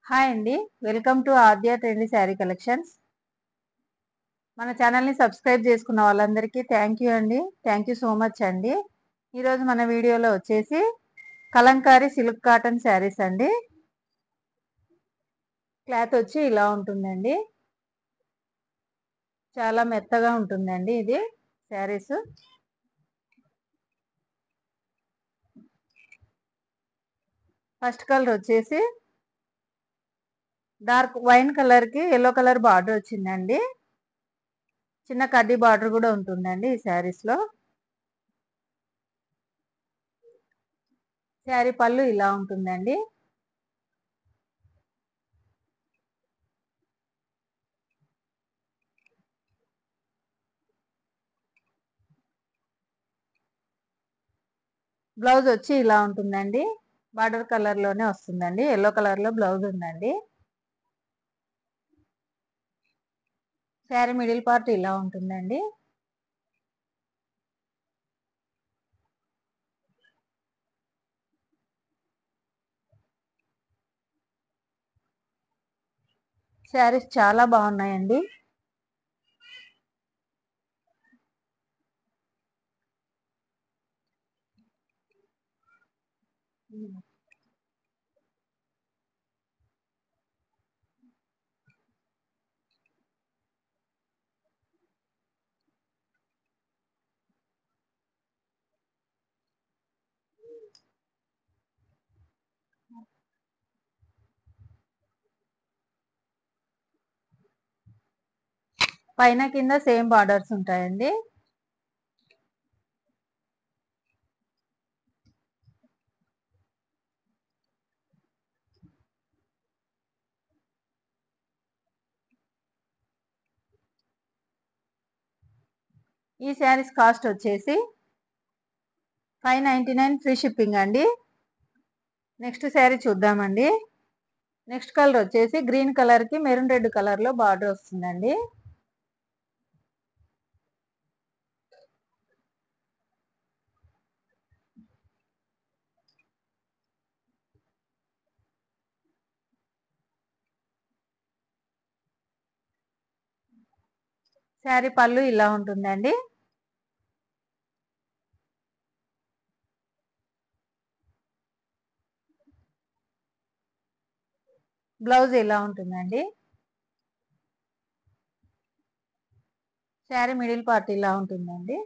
Hi అండి. Welcome to Aadya trendy sari collections. మన ఛానల్‌ని సబ్స్క్రైబ్ చేసుకున్న వాళ్ళందరికీ థ్యాంక్ యూ అండి. థ్యాంక్ యూ సో మచ్ అండి. ఈరోజు మన వీడియోలో వచ్చేసి కలంకారీ సిల్క్ కాటన్ శారీస్ అండి. క్లాత్ వచ్చి ఇలా ఉంటుందండి. చాలా మెత్తగా ఉంటుందండి ఇది శారీస్. ఫస్ట్ కలర్ వచ్చేసి డార్క్ వైన్ కలర్కి ఎల్లో కలర్ బార్డర్ వచ్చిందండి. చిన్న కడ్డీ బార్డర్ కూడా ఉంటుందండి ఈ శారీస్లో. శారీ పళ్ళు ఇలా ఉంటుందండి. బ్లౌజ్ వచ్చి ఇలా ఉంటుందండి. బార్డర్ కలర్ లోనే వస్తుందండి. ఎల్లో కలర్ లో బ్లౌజ్ ఉందండి. శారీ మిడిల్ పార్ట్ ఇలా ఉంటుందండి. శారీస్ చాలా బాగున్నాయండి. పైన కింద సేమ్ బార్డర్స్ ఉంటాయండి. ఈ శారీస్ కాస్ట్ వచ్చేసి 599 ఫ్రీ షిప్పింగ్ అండి. నెక్స్ట్ శారీ చూద్దామండి. నెక్స్ట్ కలర్ వచ్చేసి గ్రీన్ కలర్ కి మెరూన్ రెడ్ కలర్ లో బార్డర్ వస్తుందండి. శారీ పళ్ళు ఇలా ఉంటుందండి. బ్లౌజ్ ఇలా ఉంటుందండి. శారీ మిడిల్ పార్ట్ ఇలా ఉంటుందండి.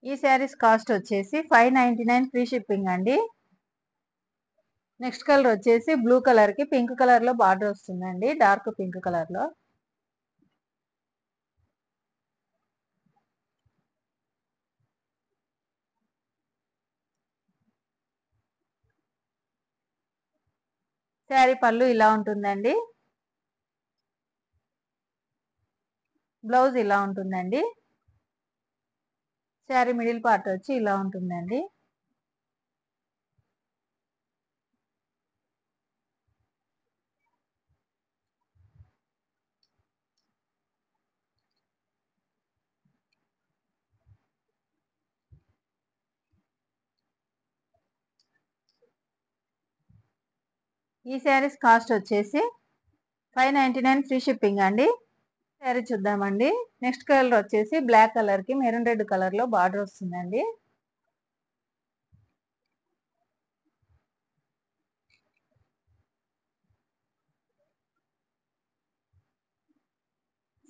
ఈ శారీస్ కాస్ట్ వచ్చేసి 599 ఫ్రీ షిప్పింగ్ అండి. నెక్స్ట్ కలర్ వచ్చేసి బ్లూ కలర్ కి పింక్ కలర్ లో బార్డర్ వస్తుందండి. డార్క్ పింక్ కలర్ లో. శారీ పళ్ళు ఇలా ఉంటుందండి. బ్లౌజ్ ఇలా ఉంటుందండి. శారీ మిడిల్ పార్ట్ వచ్చి ఇలా ఉంటుందండి. ఈ శారీస్ కాస్ట్ వచ్చేసి 599 ఫ్రీ షిప్పింగ్ అండి. శారీ చూద్దామండి. నెక్స్ట్ కలర్ వచ్చేసి బ్లాక్ కలర్ కి మెరూన్ రెడ్ కలర్ లో బార్డర్ వస్తుందండి.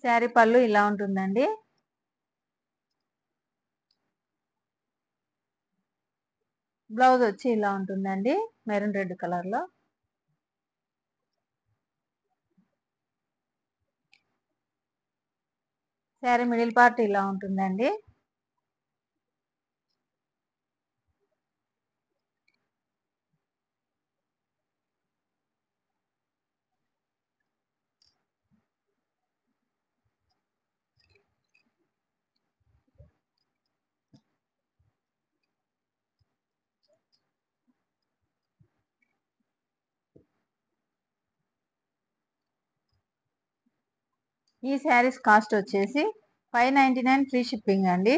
శారీ పళ్ళు ఇలా ఉంటుందండి. బ్లౌజ్ వచ్చి ఇలా ఉంటుందండి మెరూన్ రెడ్ కలర్ లో. శారీ మిడిల్ పార్ట్ ఇలా ఉంటుందండి. ఈ శారీస్ కాస్ట్ వచ్చేసి 599 ఫ్రీ షిప్పింగ్ అండి.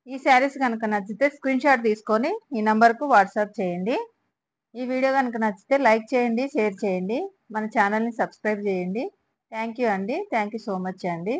ఈ శారీస్ కనుక నచ్చితే స్క్రీన్ షాట్ తీసుకొని ఈ నంబర్కు వాట్సాప్ చేయండి. ఈ వీడియో కనుక నచ్చితే లైక్ చేయండి, షేర్ చేయండి, మన ఛానల్ని సబ్స్క్రైబ్ చేయండి. థ్యాంక్ యూ అండి. థ్యాంక్ యూ సో మచ్ అండి.